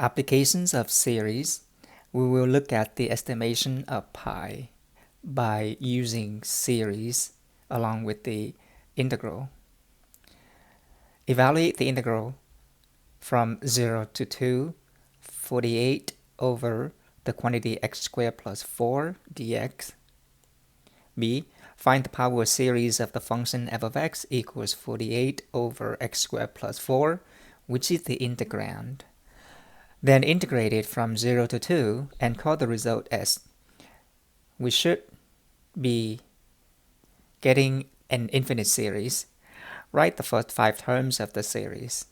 Applications of series. We will look at the estimation of pi by using series along with the integral. Evaluate the integral from 0 to 2, 48 over the quantity x squared plus 4 dx. B. Find the power series of the function f of x equals 48 over x squared plus 4, which is the integrand. Then integrate it from 0 to 2 and call the result s. We should be getting an infinite series. Write the first 5 terms of the series.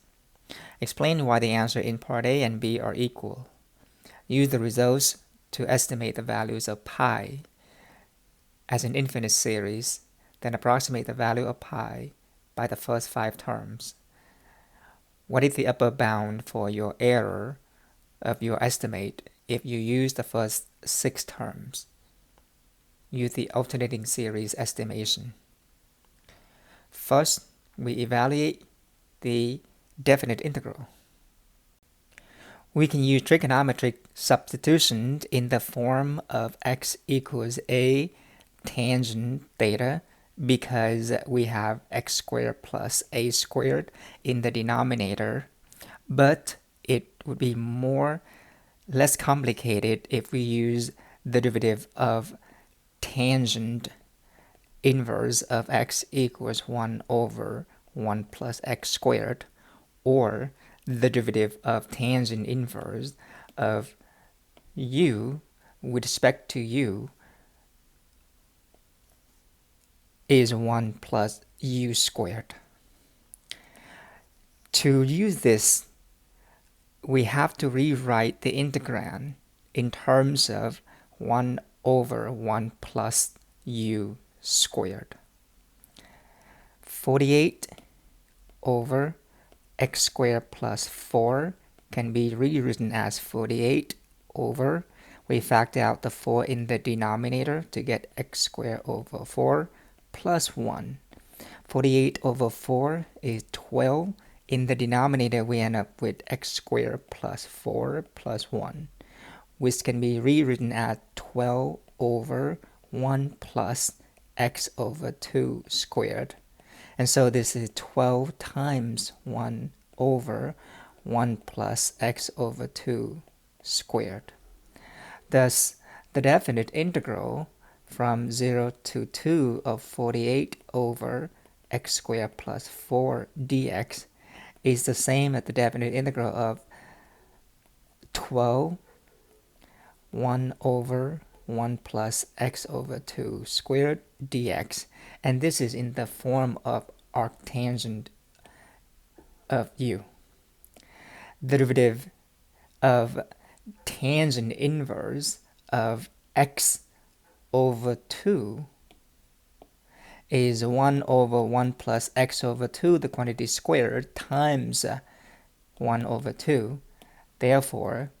Explain why the answer in part A and B are equal. Use the results to estimate the values of pi as an infinite series, then approximate the value of pi by the first 5 terms. What is the upper bound for your error of your estimate if you use the first 6 terms? Use the alternating series estimation. First, we evaluate the definite integral. We can use trigonometric substitution in the form of x equals a tangent theta because we have x squared plus a squared in the denominator, but it would be less complicated if we use the derivative of tangent inverse of x equals 1 over 1 plus x squared, or the derivative of tangent inverse of u with respect to u is 1 plus u squared. To use this, we have to rewrite the integrand in terms of 1 over 1 plus u squared. 48 over x squared plus 4 can be rewritten as 48 over, we factor out the 4 in the denominator to get x squared over 4 plus 1. 48 over 4 is 12. In the denominator, we end up with x squared plus 4 plus 1, which can be rewritten as 12 over 1 plus x over 2 squared. And so this is 12 times 1 over 1 plus x over 2 squared. Thus, the definite integral from 0 to 2 of 48 over x squared plus 4 dx is the same as the definite integral of 12 1 over 1 plus x over 2 squared dx, and this is in the form of arctangent of u. The derivative of tangent inverse of x over 2 is 1 over 1 plus x over 2, the quantity squared, times 1 over 2. Therefore,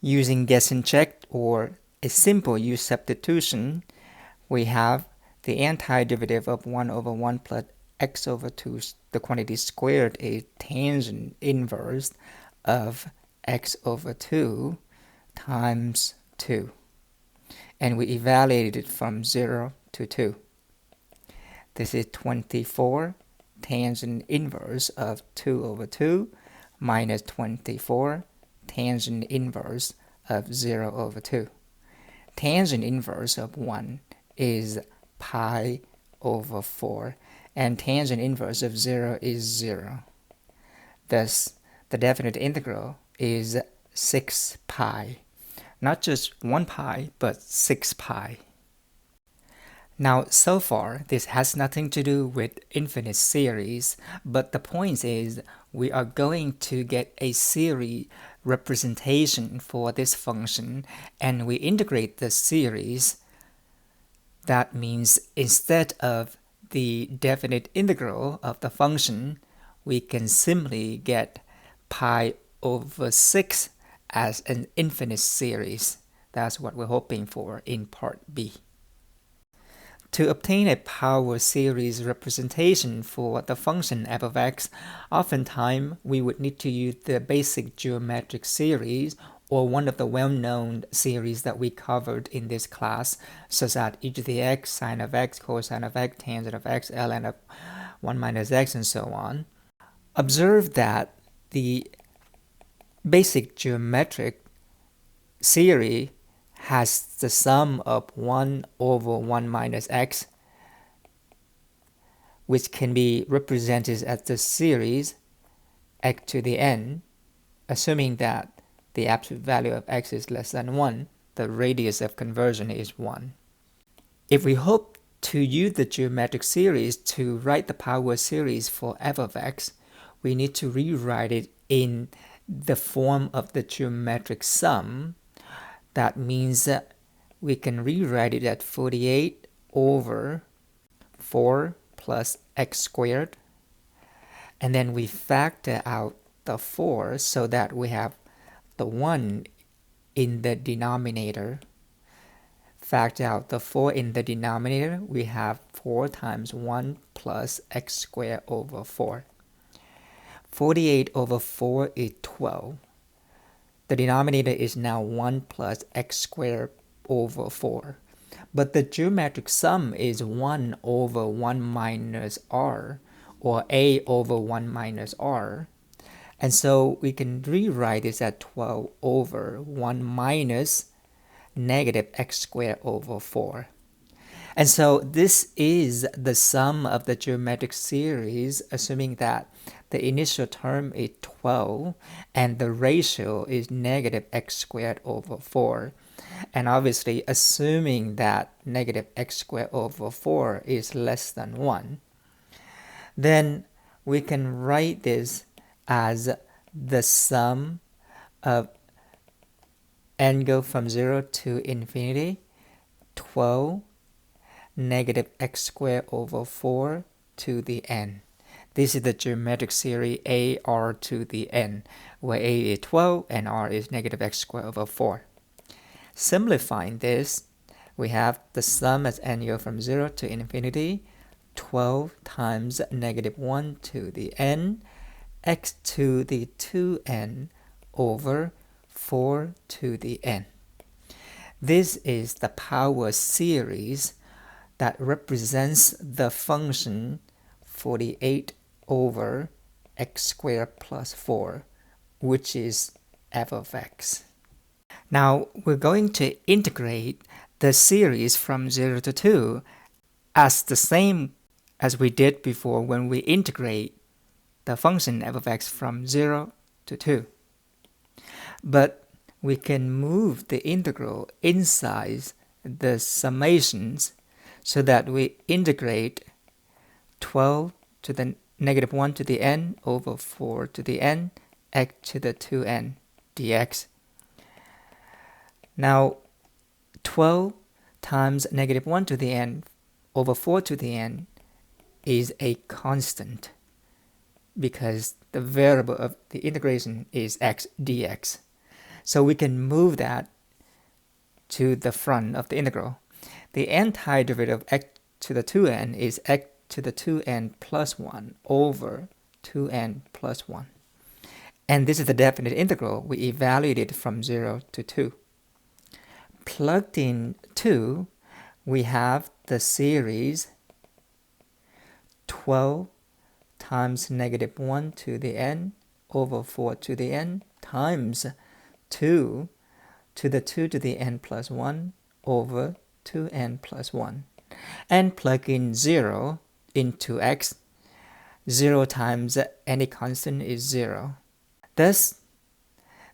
using guess and check or a simple use substitution, we have the antiderivative of 1 over 1 plus x over 2, the quantity squared, is tangent inverse of x over 2 times 2. And we evaluated it from 0 to 2. This is 24 tangent inverse of 2 over 2 minus 24 tangent inverse of 0 over 2. Tangent inverse of 1 is pi over 4, and tangent inverse of 0 is 0. Thus, the definite integral is 6 pi. Not just 1 pi, but 6 pi. Now, so far, this has nothing to do with infinite series, but the point is we are going to get a series representation for this function, and we integrate the series. That means instead of the definite integral of the function, we can simply get pi over 6 as an infinite series. That's what we're hoping for in part B. To obtain a power series representation for the function f of x, oftentimes we would need to use the basic geometric series or one of the well-known series that we covered in this class, such as e to the x, sine of x, cosine of x, tangent of x, ln of 1 minus x, and so on. Observe that the basic geometric series has the sum of 1 over 1 minus x, which can be represented as the series x to the n, assuming that the absolute value of x is less than 1, the radius of conversion is 1. If we hope to use the geometric series to write the power series for f of x, we need to rewrite it in the form of the geometric sum. That means that we can rewrite it at 48 over 4 plus x squared. And then we factor out the 4 so that we have the 1 in the denominator. Factor out the 4 in the denominator, we have 4 times 1 plus x squared over 4. 48 over 4 is 12. The denominator is now 1 plus x squared over 4. But the geometric sum is 1 over 1 minus r, or a over 1 minus r. And so we can rewrite this at 12 over 1 minus negative x squared over 4. And so this is the sum of the geometric series, assuming that the initial term is 12 and the ratio is negative x squared over 4. And obviously assuming that negative x squared over 4 is less than 1. Then we can write this as the sum of n go from 0 to infinity, 12 negative x squared over 4 to the n. This is the geometric series a r to the n, where a is 12 and r is negative x squared over 4. Simplifying this, we have the sum as n go from 0 to infinity, 12 times negative 1 to the n, x to the 2n over 4 to the n. This is the power series that represents the function 48 over x squared plus 4, which is f of x. Now we're going to integrate the series from 0 to 2 as the same as we did before when we integrate the function f of x from 0 to 2. But we can move the integral inside the summations so that we integrate 12 to the negative 1 to the n over 4 to the n x to the 2n dx. Now 12 times negative 1 to the n over 4 to the n is a constant because the variable of the integration is x dx. So we can move that to the front of the integral. The antiderivative of x to the 2n is x to the 2n plus 1 over 2n plus 1. And this is the definite integral we evaluated from 0 to 2. Plugged in 2, we have the series 12 times negative 1 to the n over 4 to the n times 2 to the 2 to the n plus 1 over 2n plus 1. And plug in 0 into x. 0 times any constant is 0. Thus,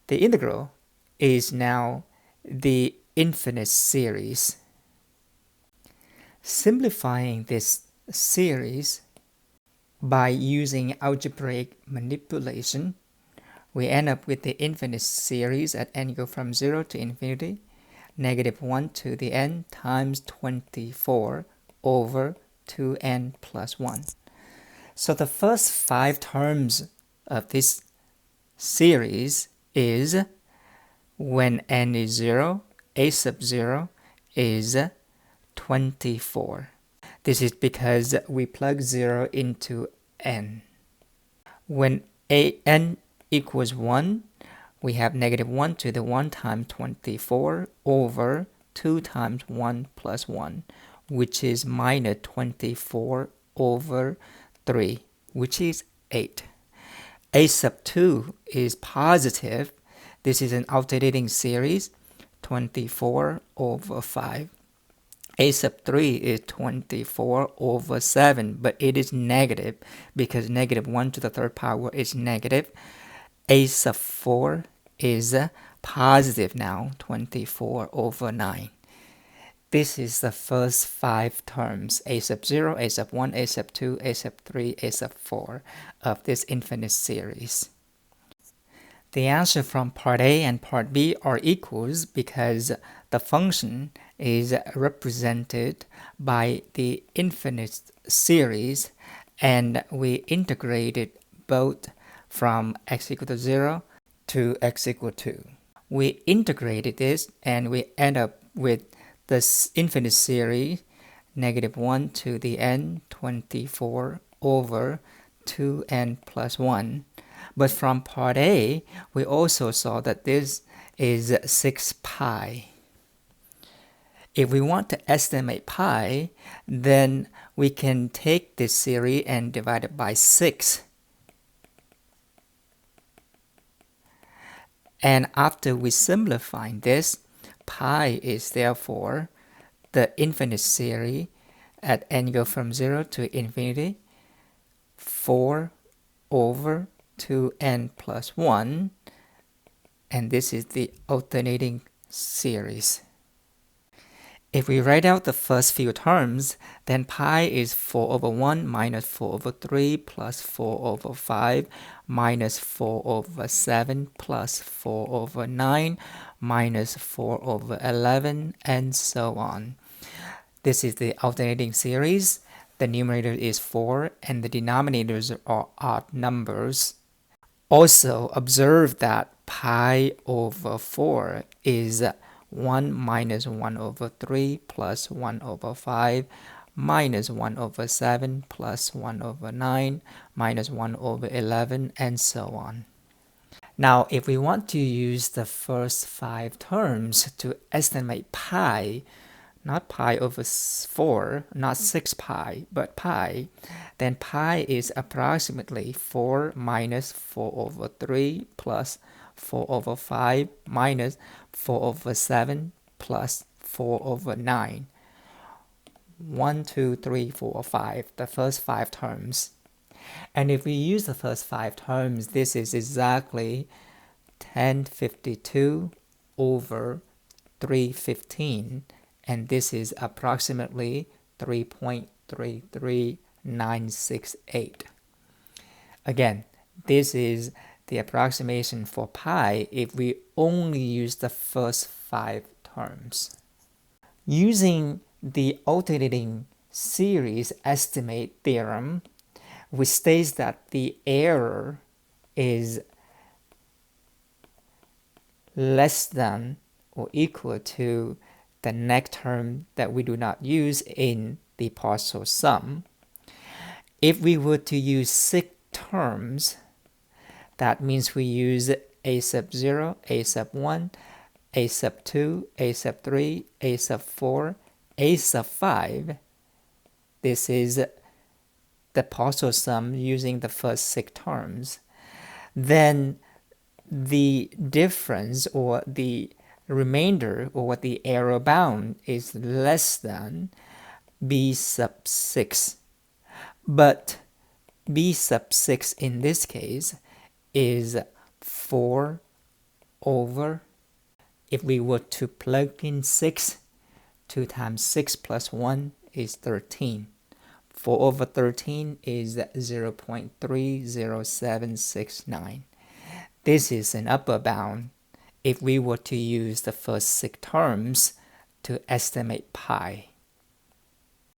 the integral is now the infinite series. Simplifying this series by using algebraic manipulation, we end up with the infinite series at n go from 0 to infinity, negative 1 to the n times 24 over 2n plus 1. So the first 5 terms of this series is when n is 0, a sub 0 is 24. This is because we plug 0 into n. When n equals 1, we have negative 1 to the 1 times 24 over 2 times 1 plus 1, which is minus 24 over 3, which is 8. A sub 2 is positive. This is an alternating series, 24 over 5. A sub 3 is 24 over 7, but it is negative because negative 1 to the third power is negative. A sub 4 is positive now, 24 over 9. This is the first 5 terms, a sub 0, a sub 1, a sub 2, a sub 3, a sub 4 of this infinite series. The answer from part A and part B are equals because the function is represented by the infinite series, and we integrated both from x equal to 0 to x equal to 2. We integrated this and we end up with this infinite series, negative 1 to the n, 24 over 2n plus 1. But from part A, we also saw that this is 6 pi. If we want to estimate pi, then we can take this series and divide it by 6. And after we simplify this, pi is therefore the infinite series at n go from 0 to infinity, 4 over 2n plus 1, and this is the alternating series. If we write out the first few terms, then pi is 4 over 1 minus 4 over 3 plus 4 over 5 minus 4 over 7 plus 4 over 9 minus 4 over 11, and so on. This is the alternating series. The numerator is 4 and the denominators are odd numbers. Also observe that pi over 4 is 1 minus 1 over 3 plus 1 over 5 minus 1 over 7 plus 1 over 9 minus 1 over 11, and so on. Now, if we want to use the first 5 terms to estimate pi, not pi over 4, not 6 pi, but pi, then pi is approximately 4 minus 4 over 3 plus 4 over 5 minus 4 over 7 plus 4 over 9. 1, 2, 3, 4, 5, the first 5 terms. And if we use the first 5 terms, this is exactly 1052 over 315, and this is approximately 3.33968. Again, this is the approximation for pi if we only use the first 5 terms. Using the alternating series estimate theorem, which states that the error is less than or equal to the next term that we do not use in the partial sum. If we were to use 6 terms, that means we use a sub 0, a sub 1, a sub 2, a sub 3, a sub 4, a sub 5. This is the partial sum using the first 6 terms. Then the difference or the remainder or the error bound is less than b sub 6. But b sub 6 in this case is 4 over, if we were to plug in 6, 2 times 6 plus 1 is 13. 4 over 13 is 0.30769. This is an upper bound if we were to use the first 6 terms to estimate pi.